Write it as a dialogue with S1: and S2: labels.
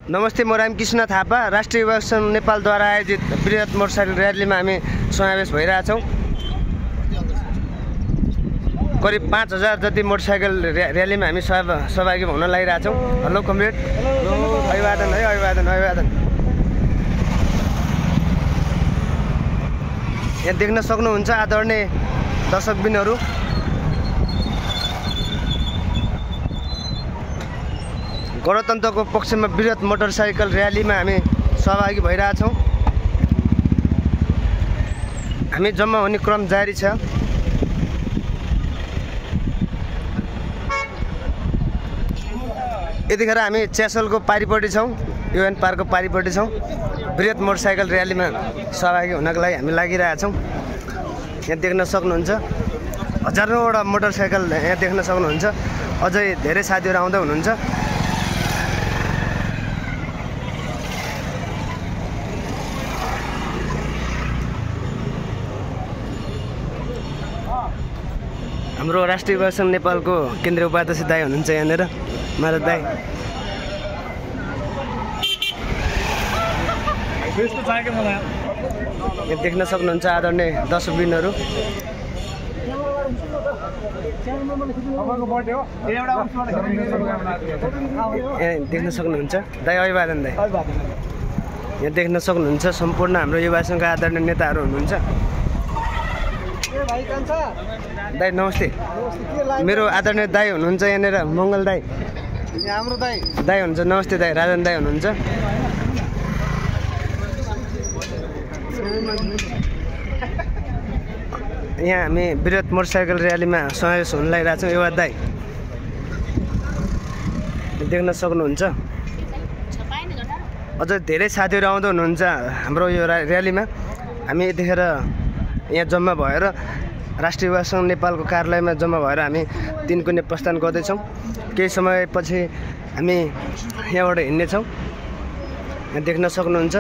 S1: नमस्ते, म रामकृष्ण थापा। राष्ट्रिय युवा सङ्घ नेपालद्वारा आयोजित बृहत मोटरसाइकल र्यालीमा हामी समावेश भइरहेछौँ। करिब 5000 जति मोटरसाइकल र्यालीमा हामी सहभागी हुन लागिरहेछौँ। हेलो कमरेड, अभिवादन है, अभिवादन अभिवादन। यहाँ देख्न सक्नुहुन्छ आदरणीय दर्शकबिनहरू, गणतन्त्रको पक्षमा बृहत मोटरसाइकल र्यालीमा हामी सहभागी भइरहेछौँ। हामी जम्मा हुने क्रम जारी छ। यतिखेर हामी च्यासलको पारिपट्टि छौँ, युएन पार्कको पारिपट्टि छौँ। बृहत मोटरसाइकल र्यालीमा सहभागी हुनको लागि हामी लागिरहेछौँ। यहाँ देख्न सक्नुहुन्छ हजारौँवटा मोटरसाइकल यहाँ देख्न सक्नुहुन्छ। अझै धेरै साथीहरू आउँदै हुनुहुन्छ। हाम्रो राष्ट्रिय युवा सङ्घ नेपालको केन्द्रीय उपाध्यक्ष दाइ हुनुहुन्छ यहाँनिर, माधव दाइ। यहाँ देख्न सक्नुहुन्छ आदरणीय दर्शकबिनहरू। यहाँ देख्न सक्नुहुन्छ दाइ, अभिवादन दाइ। यहाँ देख्न सक्नुहुन्छ सम्पूर्ण हाम्रो युवा सङ्घका आदरणीय नेताहरू हुनुहुन्छ। दाइ नमस्ते। मेरो आदरणीय दाइ हुनुहुन्छ यहाँनिर, मङ्गल दाइ। हाम्रो दाइ हुनुहुन्छ। नमस्ते दाइ, राजन दाइ हुनुहुन्छ। यहाँ हामी बृहत मोटरसाइकल र्यालीमा समावेश हुन लागिरहेछौँ। युवा दाइ देख्न सक्नुहुन्छ। अझ धेरै साथीहरू आउँदै हुनुहुन्छ हाम्रो यो र्यालीमा। हामी यतिखेर यहाँ जम्मा भएर राष्ट्रिय युवा सङ्घ नेपालको कार्यालयमा जम्मा भएर हामी दिनको प्रस्थान गर्दैछौँ। केही समयपछि हामी यहाँबाट हिँड्नेछौँ। यहाँ देख्न सक्नुहुन्छ।